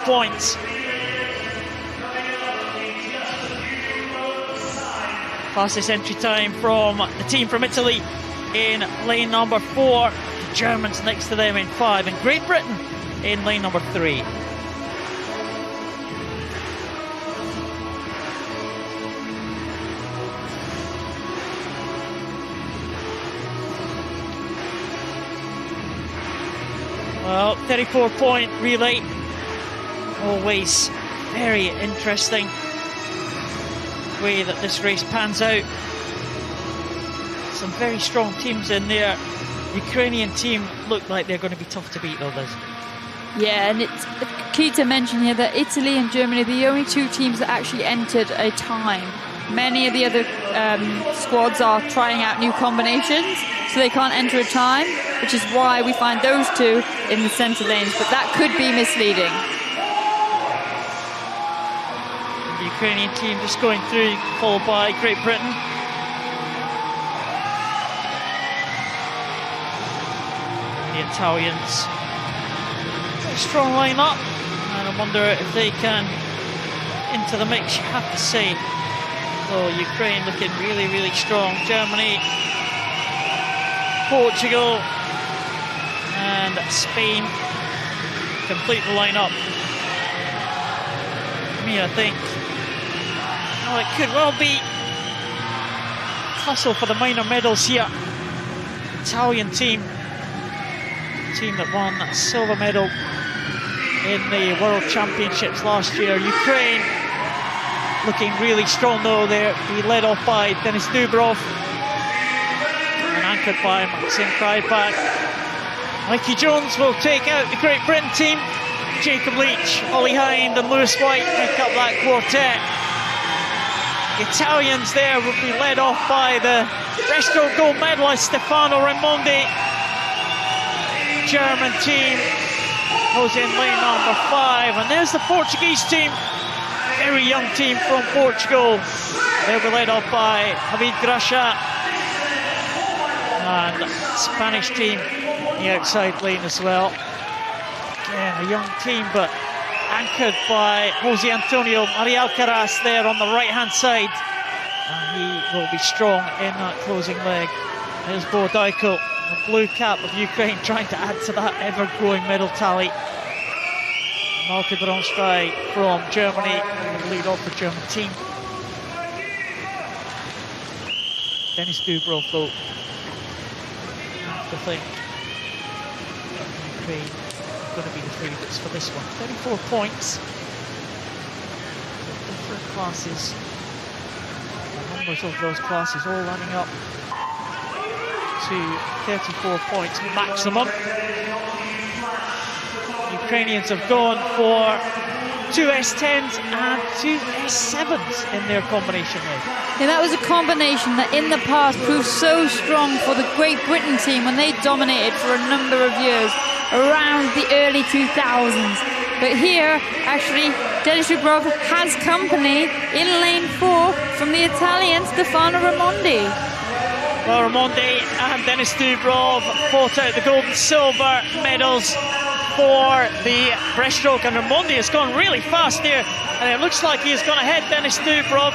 points. Fastest entry time from the team from Italy in lane number 4. The Germans next to them in 5, and Great Britain in lane number 3. Well, 34-point relay. Always very interesting way that this race pans out. Some very strong teams in there. Ukrainian team look like they're going to be tough to beat, though, Liz. Yeah, and it's key to mention here that Italy and Germany are the only two teams that actually entered a time. Many of the other squads are trying out new combinations, so they can't enter a time, which is why we find those two in the centre lanes, but that could be misleading. The Ukrainian team just going through, followed by Great Britain. The Italians, a strong line-up, and I wonder if they can into the mix, you have to say. So Ukraine looking really, really strong. Germany, Portugal, and Spain complete the line-up. For me, I think, it could well be tussle for the minor medals here. Italian team that won that silver medal in the World Championships last year. Ukraine looking really strong, though. They're led off by Denis Dubrov and anchored by Maxim Krypak. Mikey Jones will take out the Great Britain team. Jacob Leach, Ollie Hind and Lewis White make up that quartet. The Italians there will be led off by the breaststroke gold medalist Stefano Raimondi. German team goes in lane number 5, and there's the Portuguese team, very young team from Portugal. They'll be led off by David Graxa, and Spanish team on the outside lane as well. Again, a young team, but anchored by Jose Antonio Maria Alcaraz there on the right hand side, and he will be strong in that closing leg. There's Bo Dyko, the blue cap of Ukraine, trying to add to that ever-growing medal tally. Malte Braunschweig from Germany will lead off the German team. Denis Dubrov, though, I have to think Ukraine are going to be the favourites for this one. 34 points. Different classes. The numbers of those classes all adding up to 34 points maximum. Ukrainians have gone for 2 S10s and 2 S7s in their combination leg. Yeah, that was a combination that in the past proved so strong for the Great Britain team when they dominated for a number of years around the early 2000s. But here, actually, Denis Dubrov has company in lane 4 from the Italian Stefano Raimondi. Well, Raimondi and Denis Dubrov fought out the gold and silver medals for the breaststroke, and Raimondi has gone really fast here, and it looks like he is going to head Denis Dubrov,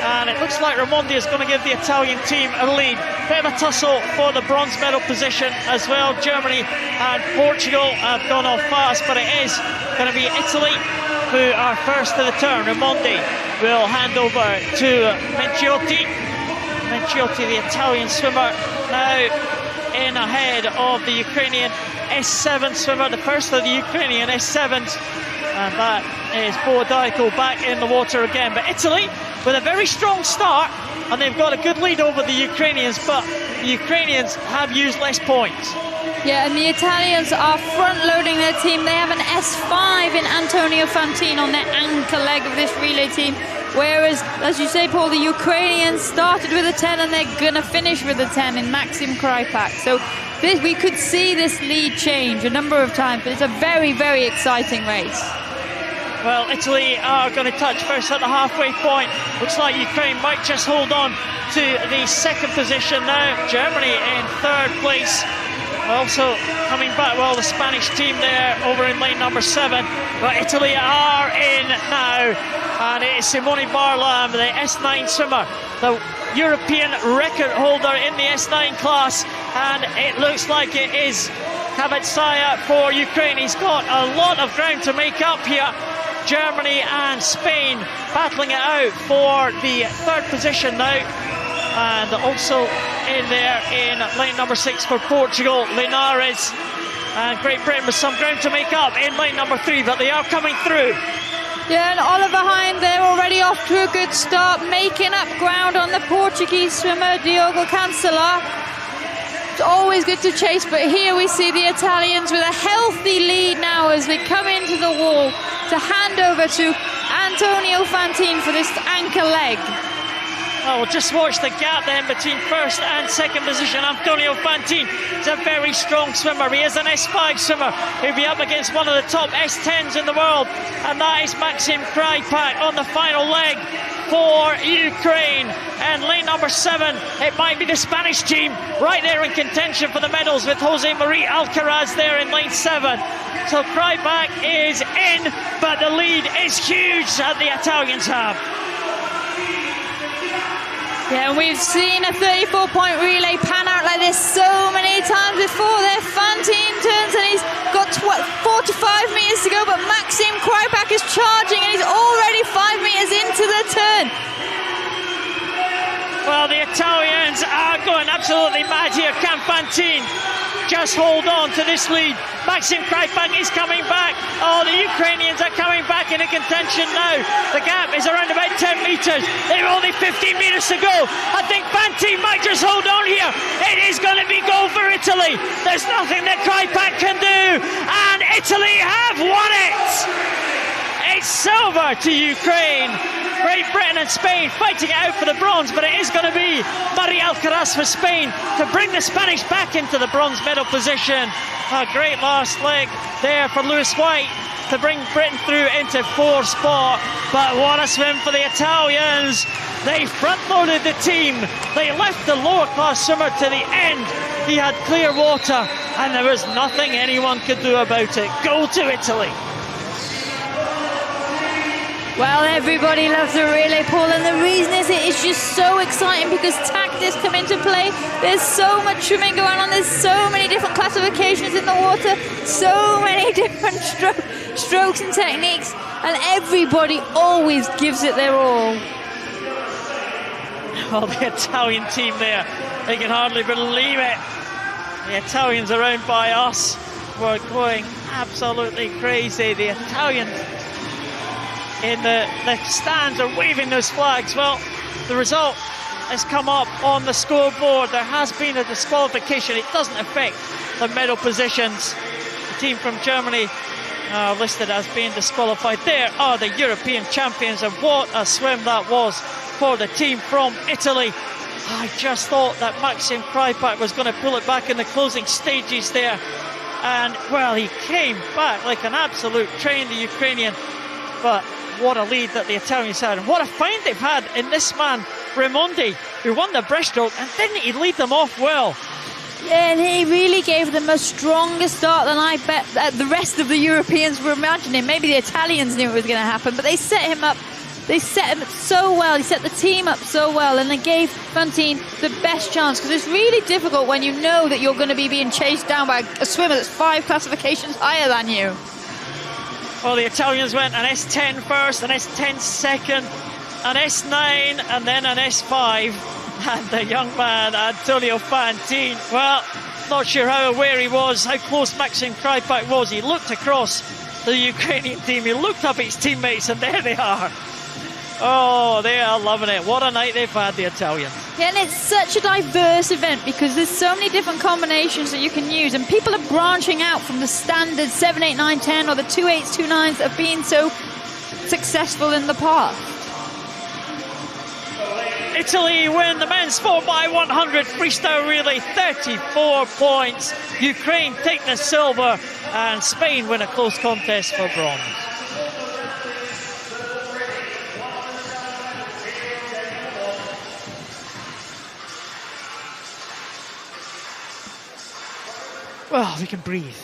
and it looks like Raimondi is going to give the Italian team a lead. Bit of a tussle for the bronze medal position as well. Germany and Portugal have gone off fast, but it is going to be Italy who are first to the turn. Raimondi will hand over to Menciotti. Menciotti, the Italian swimmer, now in ahead of the Ukrainian S7 swimmer, the first of the Ukrainian S7s, and that is Bo Dyko back in the water again. But Italy with a very strong start, and they've got a good lead over the Ukrainians, but the Ukrainians have used less points. Yeah, and the Italians are front-loading their team. They have an S5 in Antonio Fantini on their anchor leg of this relay team, whereas, as you say, Paul, the Ukrainians started with a 10 and they're going to finish with a 10 in Maxim Krypak. So we could see this lead change a number of times, but it's a very, very exciting race. Well, Italy are going to touch first at the halfway point. Looks like Ukraine might just hold on to the second position now. Germany in third place. Also coming back, well, the Spanish team there over in lane number 7. But Italy are in now. And it is Simone Barlam, the S9 swimmer, the European record holder in the S9 class. And it looks like it is Kavetsaya for Ukraine. He's got a lot of ground to make up here. Germany and Spain battling it out for the 3rd position now. And also in there in lane number 6 for Portugal, Linares. And Great Britain with some ground to make up in lane number 3, but they are coming through. Yeah, and Oliver Heim, they're already off to a good start, making up ground on the Portuguese swimmer, Diogo Cancela. It's always good to chase, but here we see the Italians with a healthy lead now as they come into the wall to hand over to Antonio Fantin for this anchor leg. Oh, just watch the gap then between 1st and 2nd position. Antonio Fantin is a very strong swimmer. He is an S5 swimmer. He'll be up against one of the top S10s in the world. And that is Maxim Krypak on the final leg for Ukraine. And lane number 7, it might be the Spanish team right there in contention for the medals with Jose Marie Alcaraz there in lane 7. So Krypak is in, but the lead is huge that the Italians have. Yeah, and we've seen a 34-point relay pan out like this so many times before. There, Fantin turns and he's got 4 to 5 meters to go, but Maxim Krypak is charging and he's already 5 meters into the turn. Well, the Italians are going absolutely mad here. Can Fantin just hold on to this lead? Maxim Krypak is coming back. Oh, the Ukrainians are coming back into contention now. The gap is around about 10 meters. They've only 15 meters to go. I think Fantin might just hold on here. It is going to be goal for Italy. There's nothing that Krypak can do. And Italy have won it. It's silver to Ukraine. Great Britain and Spain fighting it out for the bronze, but it is going to be Marie Alcaraz for Spain to bring the Spanish back into the bronze medal position. A great last leg there for Lewis White to bring Britain through into 4th spot. But what a swim for the Italians. They front-loaded the team. They left the lower-class swimmer to the end. He had clear water, and there was nothing anyone could do about it. Goal to Italy. Well, everybody loves the relay, Paul, and the reason is it is just so exciting because tactics come into play. There's so much swimming going on. There's so many different classifications in the water, so many different strokes and techniques, and everybody always gives it their all. Oh, the Italian team there, they can hardly believe it. The Italians are owned by us. We're going absolutely crazy. The Italians in the stands are waving those flags. Well, the result has come up on the scoreboard. There has been a disqualification. It doesn't affect the medal positions. The team from Germany listed as being disqualified. There are the European champions, and what a swim that was for the team from Italy. I just thought that Maxim Krypak was going to pull it back in the closing stages there. And, well, he came back like an absolute train, the Ukrainian. But what a lead that the Italians had, and what a find they've had in this man, Raimondi, who won the breaststroke, and didn't he lead them off well? Yeah, and he really gave them a stronger start than I bet that the rest of the Europeans were imagining. Maybe the Italians knew it was going to happen, but they set him up. They set him up so well. He set the team up so well, and they gave Fantin the best chance, because it's really difficult when you know that you're going to be being chased down by a swimmer that's 5 classifications higher than you. Well, the Italians went an S10 first, an S10 second, an S9, and then an S5. And the young man, Antonio Fantin, well, not sure how aware he was, how close Maxim Krypak was. He looked across the Ukrainian team, he looked up at his teammates, and there they are. Oh, they are loving it. What a night they've had, the Italians. Yeah, and it's such a diverse event because there's so many different combinations that you can use, and people are branching out from the standard 7, 8, 9, 10 or the 2 8s, 2 9s that have been so successful in the past. Italy win the men's 4x100 freestyle relay, 34 points. Ukraine take the silver, and Spain win a close contest for bronze. well, they can breathe.